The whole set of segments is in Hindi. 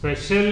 स्पेशल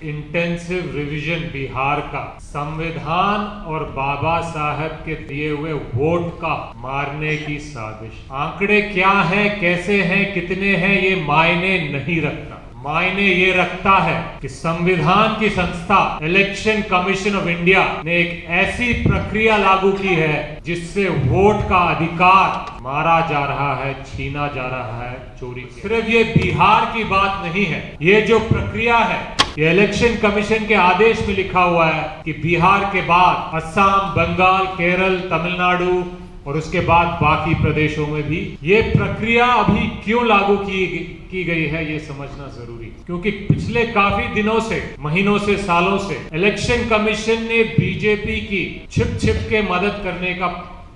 इंटेंसिव रिवीजन बिहार का संविधान और बाबा साहब के दिए हुए वोट का मारने की साजिश। आंकड़े क्या हैं, कैसे हैं, कितने हैं, ये मायने नहीं रखता। मायने ये रखता है कि संविधान की संस्था इलेक्शन कमीशन ऑफ इंडिया ने एक ऐसी प्रक्रिया लागू की है जिससे वोट का अधिकार मारा जा रहा है, छीना जा रहा है, चोरी। सिर्फ ये बिहार की बात नहीं है, ये जो प्रक्रिया है ये इलेक्शन कमीशन के आदेश में लिखा हुआ है कि बिहार के बाद असम, बंगाल, केरल, तमिलनाडु और उसके बाद बाकी प्रदेशों में भी ये प्रक्रिया अभी क्यों लागू की गई है ये समझना जरूरी है। क्योंकि पिछले काफी दिनों से, महीनों से, सालों से इलेक्शन कमीशन ने बीजेपी की छिप के मदद करने का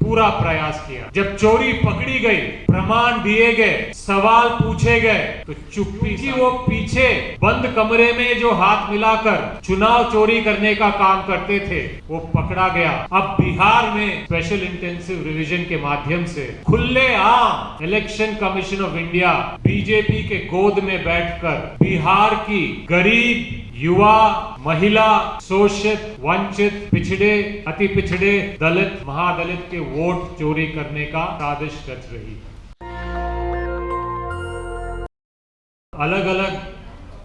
पूरा प्रयास किया। जब चोरी पकड़ी गई, प्रमाण दिए गए, सवाल पूछे गए तो चुप्पी की वो पीछे बंद कमरे में जो हाथ मिलाकर चुनाव चोरी करने का काम करते थे वो पकड़ा गया। अब बिहार में स्पेशल इंटेंसिव रिवीजन के माध्यम से खुलेआम election commission of India BJP के गोद में बैठकर बिहार की गरीब, युवा, महिला, शोषित, वंचित, पिछड़े, अति पिछड़े, दलित, महादलित के वोट चोरी करने का साजिश रच रही है। अलग अलग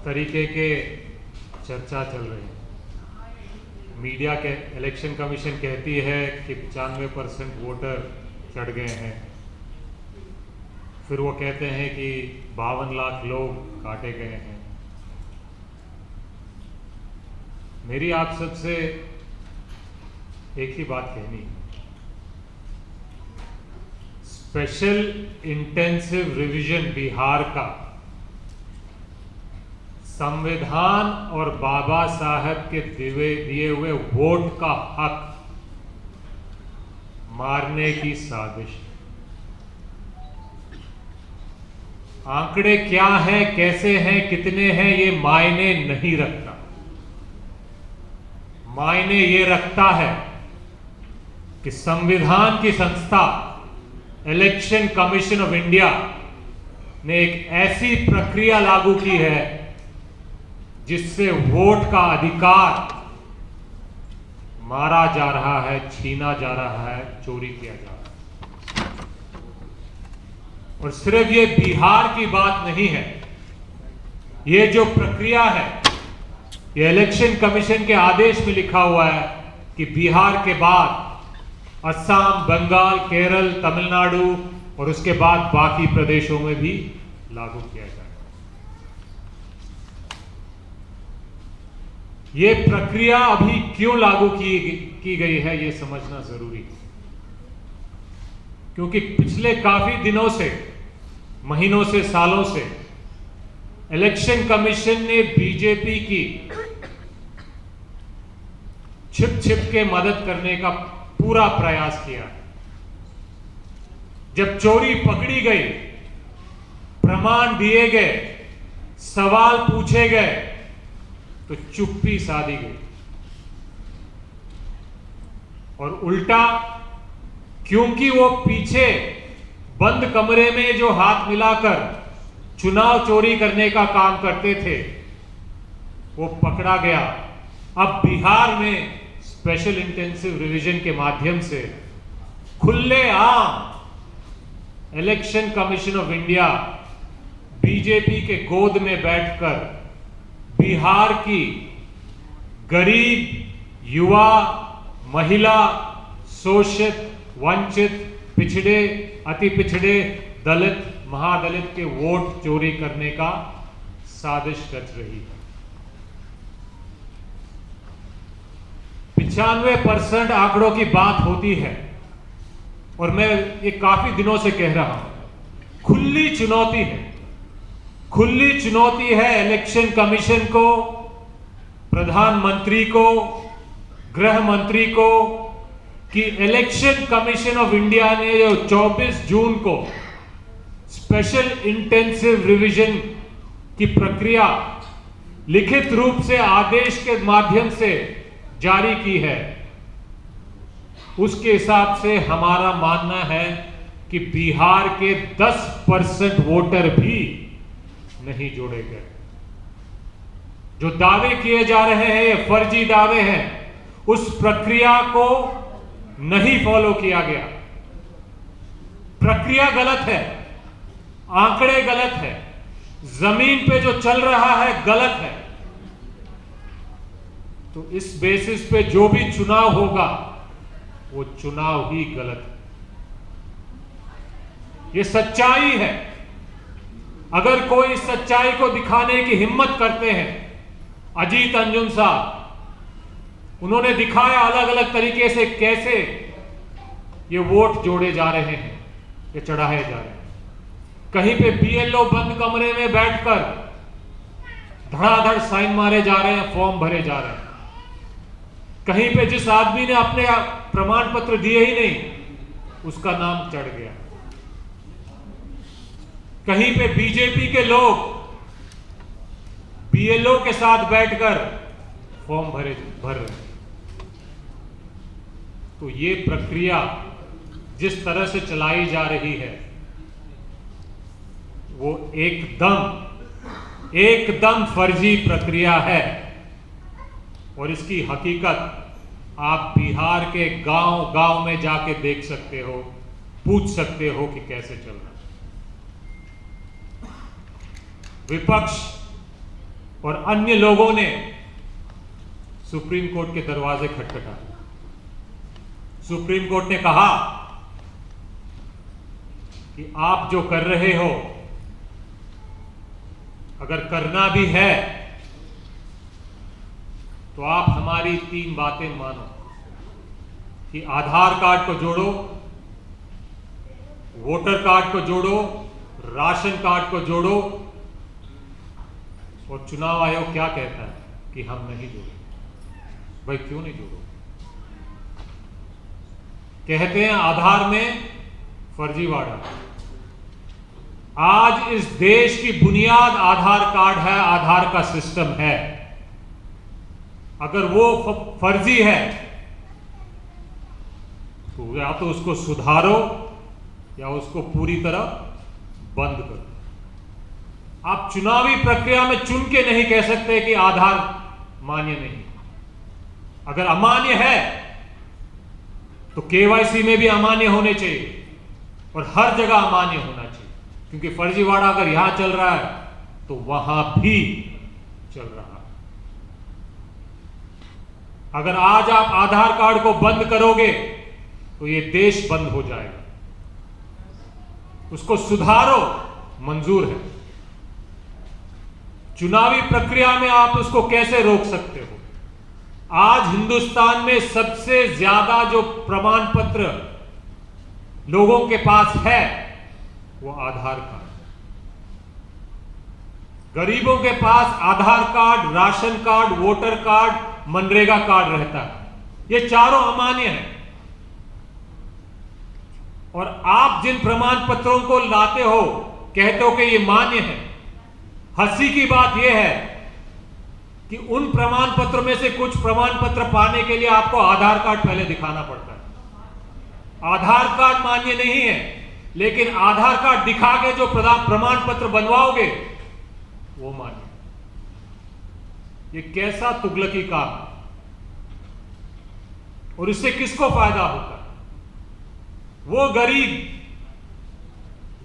तरीके के चर्चा चल रही है। मीडिया के इलेक्शन कमीशन कहती है कि 95% वोटर चढ़ गए हैं। फिर वो कहते हैं कि 52 लाख लोग काटे गए हैं। मेरी आप सबसे एक ही बात कहनी है, स्पेशल इंटेंसिव रिवीजन बिहार का संविधान और बाबा साहब के दिए हुए वोट का हक मारने की साजिश। आंकड़े क्या हैं, कैसे हैं, कितने हैं, ये मायने नहीं रखता। मायने ये रखता है कि संविधान की संस्था इलेक्शन कमीशन ऑफ इंडिया ने एक ऐसी प्रक्रिया लागू की है जिससे वोट का अधिकार मारा जा रहा है, छीना जा रहा है, चोरी किया जा रहा है। और सिर्फ ये बिहार की बात नहीं है, ये जो प्रक्रिया है ये इलेक्शन कमीशन के आदेश में लिखा हुआ है कि बिहार के बाद असम, बंगाल, केरल, तमिलनाडु और उसके बाद बाकी प्रदेशों में भी लागू किया जाएगा। ये प्रक्रिया अभी क्यों लागू की गई है ये समझना जरूरी है। क्योंकि पिछले काफी दिनों से, महीनों से, सालों से इलेक्शन कमीशन ने बीजेपी की छिप के मदद करने का पूरा प्रयास किया। जब चोरी पकड़ी गई, प्रमाण दिए गए, सवाल पूछे गए तो चुप्पी साधी गई। और उल्टा, क्योंकि वो पीछे बंद कमरे में जो हाथ मिलाकर चुनाव चोरी करने का काम करते थे वो पकड़ा गया। अब बिहार में स्पेशल इंटेंसिव रिवीजन के माध्यम से खुलेआम election commission of India BJP के गोद में बैठकर बिहार की गरीब, युवा, महिला, शोषित, वंचित, पिछड़े, अति पिछड़े, दलित, महादलित के वोट चोरी करने का साजिश रच रही है। 95% आंकड़ों की बात होती है और मैं ये काफी दिनों से कह रहा हूं, खुली चुनौती है, खुली चुनौती है इलेक्शन कमीशन को, प्रधानमंत्री को, गृह मंत्री को कि इलेक्शन कमीशन ऑफ इंडिया ने जो 24 जून को स्पेशल इंटेंसिव रिवीजन की प्रक्रिया लिखित रूप से आदेश के माध्यम से जारी की है, उसके हिसाब से हमारा मानना है कि बिहार के 10% वोटर भी नहीं जोड़े गए। जो दावे किए जा रहे हैं ये फर्जी दावे हैं, उस प्रक्रिया को नहीं फॉलो किया गया। प्रक्रिया गलत है, आंकड़े गलत है, जमीन पे जो चल रहा है गलत है। तो इस बेसिस पे जो भी चुनाव होगा वो चुनाव ही गलत है। ये सच्चाई है। अगर कोई इस सच्चाई को दिखाने की हिम्मत करते हैं, अजीत अंजुम साहब, उन्होंने दिखाया अलग अलग तरीके से कैसे ये वोट जोड़े जा रहे हैं, ये चढ़ाए जा रहे हैं। कहीं पे बीएलओ बंद कमरे में बैठकर धड़ाधड़ साइन मारे जा रहे हैं, फॉर्म भरे जा रहे हैं। कहीं पे जिस आदमी ने अपने प्रमाण पत्र दिए ही नहीं उसका नाम चढ़ गया। कहीं पे बीजेपी के लोग बीएलओ के साथ बैठकर फॉर्म भर रहे हैं। तो ये प्रक्रिया जिस तरह से चलाई जा रही है वो एकदम फर्जी प्रक्रिया है। और इसकी हकीकत आप बिहार के गांव-गांव में जाके देख सकते हो, पूछ सकते हो कि कैसे चल रहा है। विपक्ष और अन्य लोगों ने सुप्रीम कोर्ट के दरवाजे खटखटाए। सुप्रीम कोर्ट ने कहा कि आप जो कर रहे हो, अगर करना भी है तो आप हमारी 3 बातें मानो कि आधार कार्ड को जोड़ो, वोटर कार्ड को जोड़ो, राशन कार्ड को जोड़ो। और चुनाव आयोग क्या कहता है कि हम नहीं जोड़े। भाई क्यों नहीं जोड़ो? कहते हैं आधार में फर्जीवाड़ा। आज इस देश की बुनियाद आधार कार्ड है, आधार का सिस्टम है। अगर वो फर्जी है तो या तो उसको सुधारो या उसको पूरी तरह बंद करो। आप चुनावी प्रक्रिया में चुन के नहीं कह सकते कि आधार मान्य नहीं। अगर अमान्य है तो केवाईसी में भी अमान्य होने चाहिए और हर जगह अमान्य होना चाहिए, क्योंकि फर्जीवाड़ा अगर यहां चल रहा है तो वहां भी चल रहा है। अगर आज आप आधार कार्ड को बंद करोगे तो ये देश बंद हो जाएगा। उसको सुधारो, मंजूर है। चुनावी प्रक्रिया में आप उसको कैसे रोक सकते हो? आज हिंदुस्तान में सबसे ज्यादा जो प्रमाण पत्र लोगों के पास है वो आधार कार्ड। गरीबों के पास Aadhaar card, ration card, voter card, मनरेगा कार्ड रहता है। ये चारों अमान्य हैं। और आप जिन प्रमाण पत्रों को लाते हो, कहते हो कि ये मान्य है। हंसी की बात यह है कि उन प्रमाण पत्र में से कुछ प्रमाण पत्र पाने के लिए आपको आधार कार्ड पहले दिखाना पड़ता है। आधार कार्ड मान्य नहीं है, लेकिन आधार कार्ड दिखा के जो प्रमाण पत्र बनवाओगे वो मान्य। ये कैसा तुगलकी काम है? और इससे किसको फायदा होता है? वो गरीब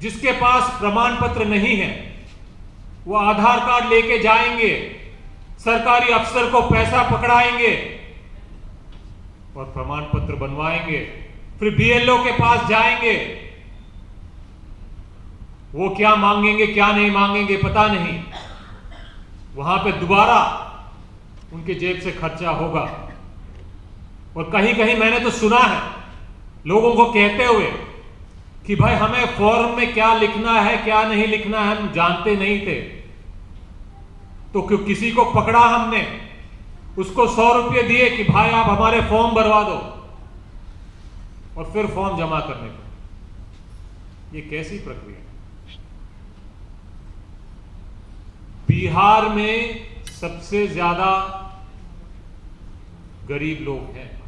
जिसके पास प्रमाण पत्र नहीं है, वो आधार कार्ड लेके जाएंगे, सरकारी अफसर को पैसा पकड़ाएंगे और प्रमाण पत्र बनवाएंगे। फिर बीएलओ के पास जाएंगे, वो क्या मांगेंगे क्या नहीं मांगेंगे पता नहीं। वहां पे दोबारा उनके जेब से खर्चा होगा। और कहीं कहीं मैंने तो सुना है लोगों को कहते हुए कि भाई हमें फॉर्म में क्या लिखना है क्या नहीं लिखना है हम जानते नहीं थे, तो क्यों किसी को पकड़ा हमने, उसको 100 रुपये दिए कि भाई आप हमारे फॉर्म भरवा दो, और फिर फॉर्म जमा करने को। ये कैसी प्रक्रिया? बिहार में सबसे ज्यादा गरीब लोग हैं।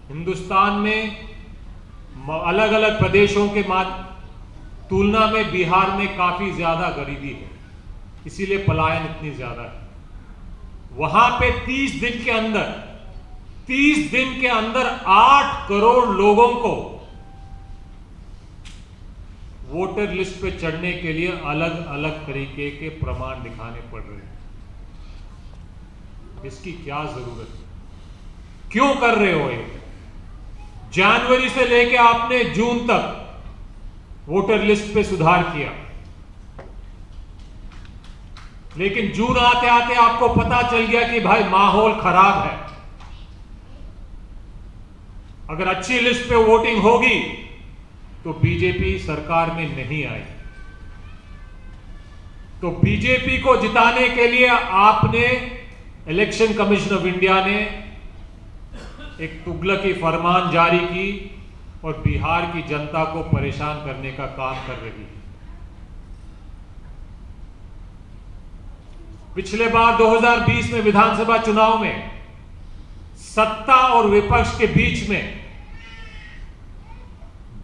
हिंदुस्तान में अलग अलग प्रदेशों के तुलना में बिहार में काफी ज्यादा गरीबी है, इसीलिए पलायन इतनी ज्यादा है। वहां पे 30 दिन के अंदर 8 करोड़ लोगों को वोटर लिस्ट पे चढ़ने के लिए अलग अलग तरीके के प्रमाण दिखाने पड़ रहे हैं। इसकी क्या जरूरत है? क्यों कर रहे हो ये? जनवरी से लेके आपने जून तक वोटर लिस्ट पे सुधार किया, लेकिन जून आते आते आपको पता चल गया कि भाई माहौल खराब है। अगर अच्छी लिस्ट पे वोटिंग होगी तो बीजेपी सरकार में नहीं आई। तो बीजेपी को जिताने के लिए आपने, इलेक्शन कमीशन ऑफ इंडिया ने एक तुगलकी फरमान जारी की और बिहार की जनता को परेशान करने का काम कर रही है। पिछले बार 2020 में विधानसभा चुनाव में सत्ता और विपक्ष के बीच में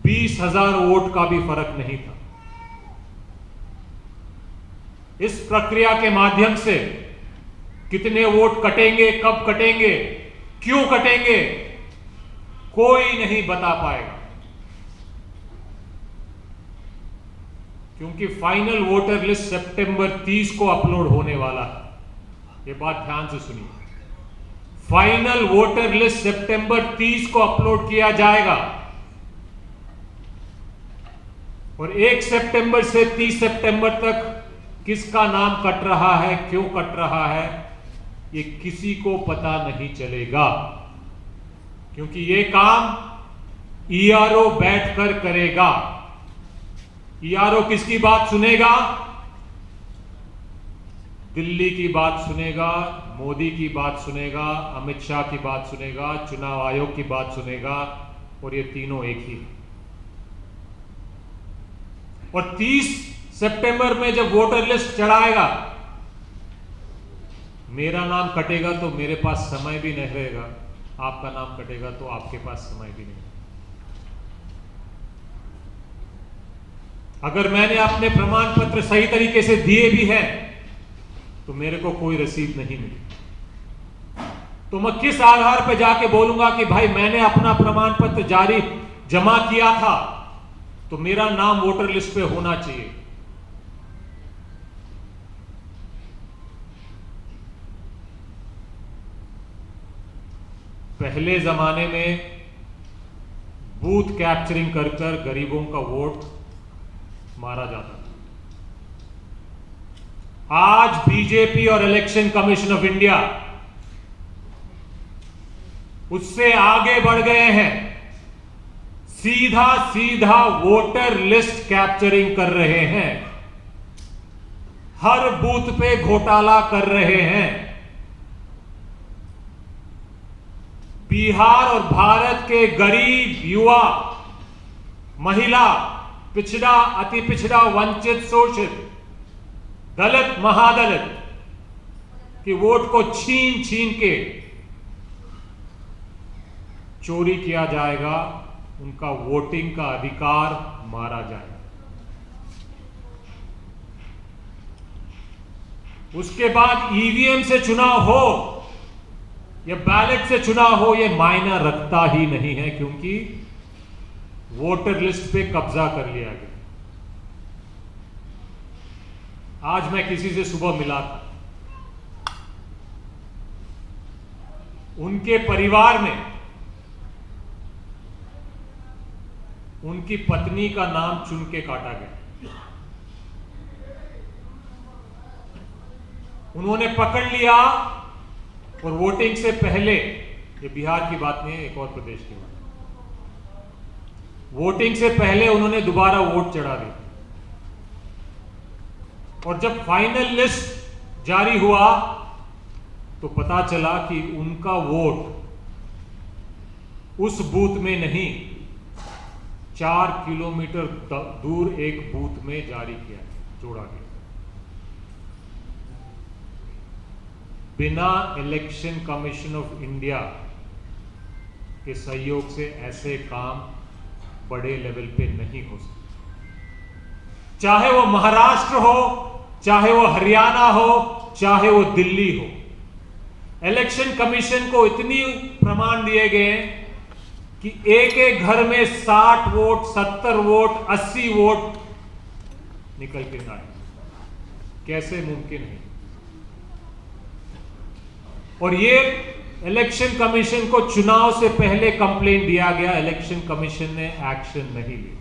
20,000 वोट का भी फर्क नहीं था। इस प्रक्रिया के माध्यम से कितने वोट कटेंगे, कब कटेंगे, क्यों कटेंगे, कोई नहीं बता पाएगा, क्योंकि फाइनल वोटर लिस्ट सितंबर 30 को अपलोड होने वाला है। ये बात ध्यान से सुनिए, फाइनल वोटर लिस्ट सितंबर 30 को अपलोड किया जाएगा और 1 सितंबर से 30 सितंबर तक किसका नाम कट रहा है, क्यों कट रहा है, ये किसी को पता नहीं चलेगा, क्योंकि ये काम ईआरओ बैठकर करेगा। ईआरओ किसकी बात सुनेगा? दिल्ली की बात सुनेगा, मोदी की बात सुनेगा, अमित शाह की बात सुनेगा, चुनाव आयोग की बात सुनेगा, और ये तीनों एक ही। और 30 सितंबर में जब वोटर लिस्ट चढ़ाएगा, मेरा नाम कटेगा तो मेरे पास समय भी नहीं रहेगा, आपका नाम कटेगा तो आपके पास समय भी नहीं। अगर मैंने अपने प्रमाण पत्र सही तरीके से दिए भी हैं तो मेरे को कोई रसीद नहीं मिली, तो मैं किस आधार पर जाके बोलूंगा कि भाई मैंने अपना प्रमाण पत्र जमा किया था तो मेरा नाम वोटर लिस्ट पे होना चाहिए। पहले जमाने में बूथ कैप्चरिंग कर गरीबों का वोट मारा जाता था। आज बीजेपी और इलेक्शन कमीशन ऑफ इंडिया उससे आगे बढ़ गए हैं, सीधा सीधा वोटर लिस्ट कैप्चरिंग कर रहे हैं, हर बूथ पे घोटाला कर रहे हैं। बिहार और भारत के गरीब, युवा, महिला, पिछड़ा, अति पिछड़ा, वंचित, शोषित, दलित, महादलित के वोट को छीन छीन के चोरी किया जाएगा, उनका वोटिंग का अधिकार मारा जाएगा। उसके बाद ईवीएम से चुनाव हो या बैलेट से चुनाव हो, यह मायना रखता ही नहीं है, क्योंकि वोटर लिस्ट पे कब्जा कर लिया गया। आज मैं किसी से सुबह मिला था, उनके परिवार में उनकी पत्नी का नाम चुन के काटा गया। उन्होंने पकड़ लिया और वोटिंग से पहले, ये बिहार की बात नहीं है, एक और प्रदेश की बात, वोटिंग से पहले उन्होंने दोबारा वोट चढ़ा दी। और जब फाइनल लिस्ट जारी हुआ तो पता चला कि उनका वोट उस बूथ में नहीं, 4 किलोमीटर दूर एक बूथ में जारी किया, जोड़ा गया। बिना इलेक्शन कमीशन ऑफ इंडिया के सहयोग से ऐसे काम बड़े लेवल पे नहीं हो सकते, चाहे वो महाराष्ट्र हो, चाहे वो हरियाणा हो, चाहे वो दिल्ली हो। इलेक्शन कमीशन को इतनी प्रमाण दिए गए हैं कि एक एक घर में 60 वोट, 70 वोट, 80 वोट निकल के आए। कैसे मुमकिन है? और ये इलेक्शन कमीशन को चुनाव से पहले कंप्लेंट दिया गया, इलेक्शन कमीशन ने एक्शन नहीं लिया।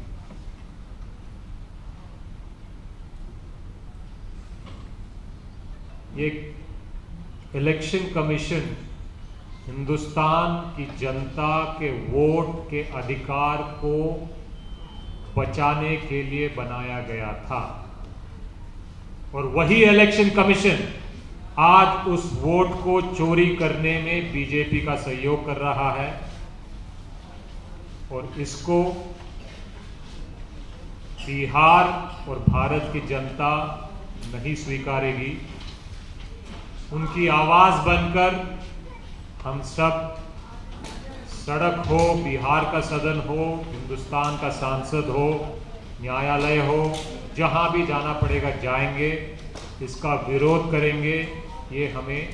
ये इलेक्शन कमीशन हिंदुस्तान की जनता के वोट के अधिकार को बचाने के लिए बनाया गया था, और वही इलेक्शन कमीशन आज उस वोट को चोरी करने में बीजेपी का सहयोग कर रहा है, और इसको बिहार और भारत की जनता नहीं स्वीकारेगी। उनकी आवाज बनकर हम सब, सड़क हो, बिहार का सदन हो, हिंदुस्तान का सांसद हो, न्यायालय हो, जहां भी जाना पड़ेगा जाएंगे, इसका विरोध करेंगे। ये हमें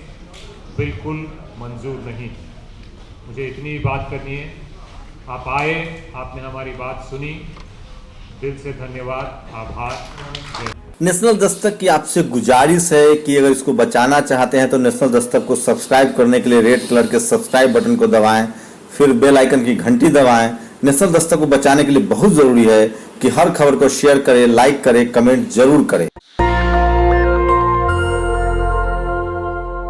बिल्कुल मंजूर नहीं। मुझे इतनी बात करनी है। आप आए, आपने हमारी बात सुनी, दिल से धन्यवाद, आभार। नेशनल दस्तक की आपसे गुजारिश है कि अगर इसको बचाना चाहते हैं तो नेशनल दस्तक को सब्सक्राइब करने के लिए रेड कलर के सब्सक्राइब बटन को दबाएं, फिर बेल आइकन की घंटी दबाएं। नेशनल दस्तक को बचाने के लिए बहुत जरूरी है कि हर खबर को शेयर करें, लाइक करें, कमेंट जरूर करें।